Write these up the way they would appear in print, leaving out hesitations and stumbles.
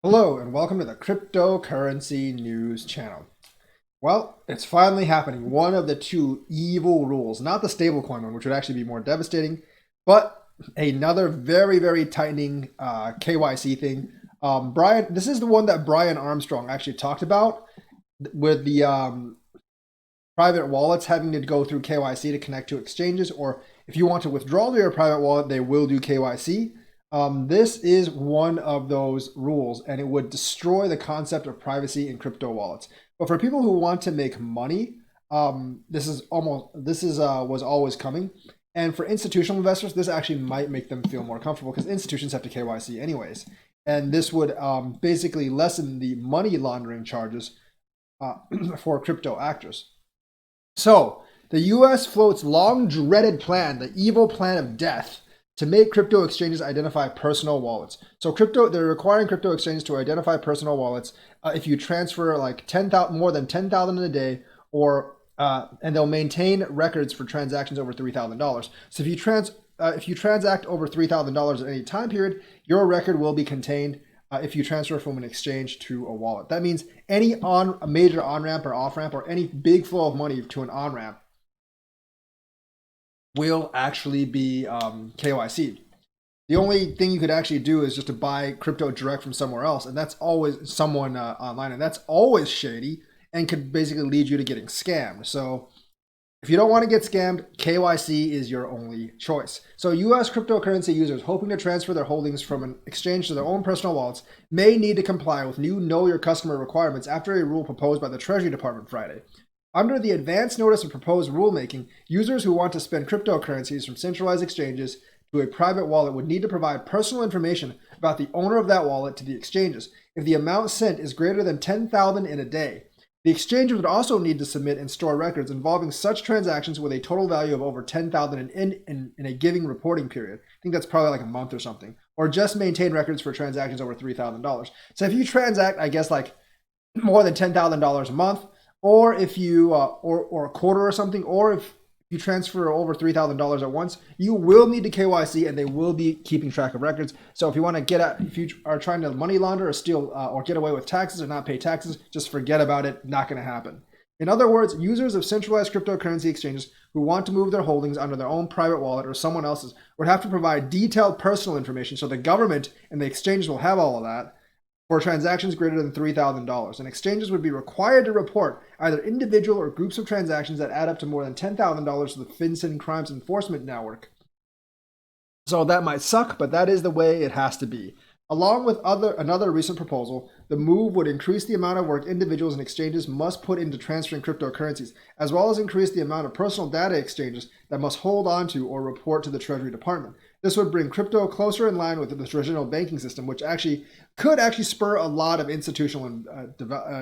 Hello and welcome to the Cryptocurrency News channel. Well, it's finally happening. One of the two evil rules, not the stablecoin one, which would actually be more devastating, but another very tightening KYC thing. Brian, this is the one that Brian Armstrong actually talked about with the private wallets having to go through KYC to connect to exchanges, or if you want to withdraw to your private wallet, they will do KYC. This is one of those rules, and it would destroy the concept of privacy in crypto wallets. But for people who want to make money, this is was always coming. And for institutional investors, this actually might make them feel more comfortable because institutions have to KYC anyways. And this would basically lessen the money laundering charges for crypto actors. So the U.S. floats long dreaded plan, the evil plan of death, to make crypto exchanges identify personal wallets. So they're requiring crypto exchanges to identify personal wallets if you transfer like 10,000, more than 10,000 in a day, or and they'll maintain records for transactions over $3,000. So if you transact over $3,000 at any time period, your record will be contained if you transfer from an exchange to a wallet. That means any a major on ramp or off ramp or any big flow of money to an on ramp will actually be KYC'd. The only thing you could actually do is just to buy crypto direct from somewhere else, and that's always someone online, and that's always shady and could basically lead you to getting scammed. So if you don't want to get scammed, KYC is your only choice. So US cryptocurrency users hoping to transfer their holdings from an exchange to their own personal wallets may need to comply with new Know Your Customer requirements after a rule proposed by the Treasury Department Friday. Under the advance notice of proposed rulemaking, users who want to spend cryptocurrencies from centralized exchanges to a private wallet would need to provide personal information about the owner of that wallet to the exchanges if the amount sent is greater than 10,000 in a day. The exchanges would also need to submit and store records involving such transactions with a total value of over 10,000 in a given reporting period. I think that's probably like a month or something. Or just maintain records for transactions over $3,000. So if you transact, I guess, like more than $10,000 a month, or if you or a quarter or something, or if you transfer over $3,000 at once, you will need to KYC, and they will be keeping track of records. So if you want to if you are trying to money launder or steal or get away with taxes or not pay taxes, just forget about it. Not going to happen. In other words, users of centralized cryptocurrency exchanges who want to move their holdings under their own private wallet or someone else's would have to provide detailed personal information. So the government and the exchanges will have all of that for transactions greater than $3,000, and exchanges would be required to report either individual or groups of transactions that add up to more than $10,000 to the FinCEN Crimes Enforcement Network. So that might suck, but that is the way it has to be. Along with another recent proposal, the move would increase the amount of work individuals and exchanges must put into transferring cryptocurrencies, as well as increase the amount of personal data exchanges that must hold on to or report to the Treasury Department. This would bring crypto closer in line with the traditional banking system, which could spur a lot of institutional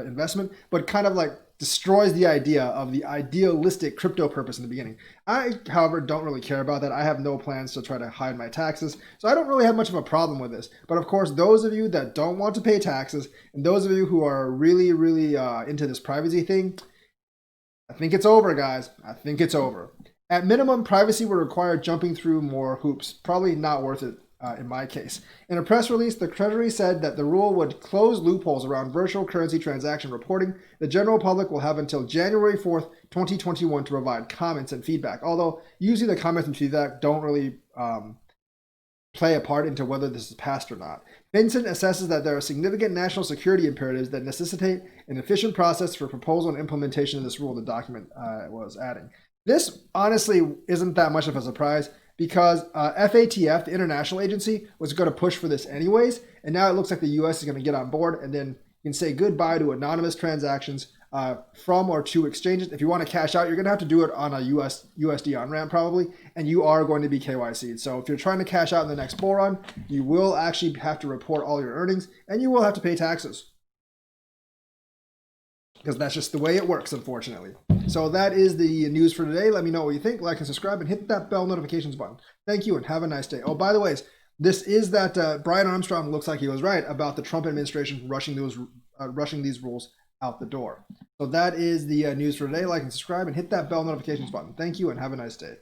investment, but kind of like destroys the idea of the idealistic crypto purpose in the beginning. I, however, don't really care about that. I have no plans to try to hide my taxes, so I don't really have much of a problem with this. But of course, those of you that don't want to pay taxes, and those of you who are really into this privacy thing, I think it's over, guys. I think it's over. At minimum, privacy would require jumping through more hoops. Probably not worth it in my case. In a press release, the Treasury said that the rule would close loopholes around virtual currency transaction reporting. The general public will have until January 4th, 2021 to provide comments and feedback. Although usually the comments and feedback don't really play a part into whether this is passed or not. FinCEN assesses that there are significant national security imperatives that necessitate an efficient process for proposal and implementation of this rule, the document was adding. This honestly isn't that much of a surprise because FATF, the international agency, was going to push for this anyways, and now it looks like the US is going to get on board, and then you can say goodbye to anonymous transactions from or to exchanges. If you want to cash out, you're going to have to do it on a USD on-ramp probably, and you are going to be KYC'd. So if you're trying to cash out in the next bull run, you will actually have to report all your earnings, and you will have to pay taxes. Because that's just the way it works, unfortunately. So that is the news for today. Let me know what you think. Like and subscribe and hit that bell notifications button. Thank you and have a nice day. Oh, by the way, this is that Brian Armstrong looks like he was right about the Trump administration rushing these rules out the door. So that is the news for today. Like and subscribe and hit that bell notifications button. Thank you and have a nice day.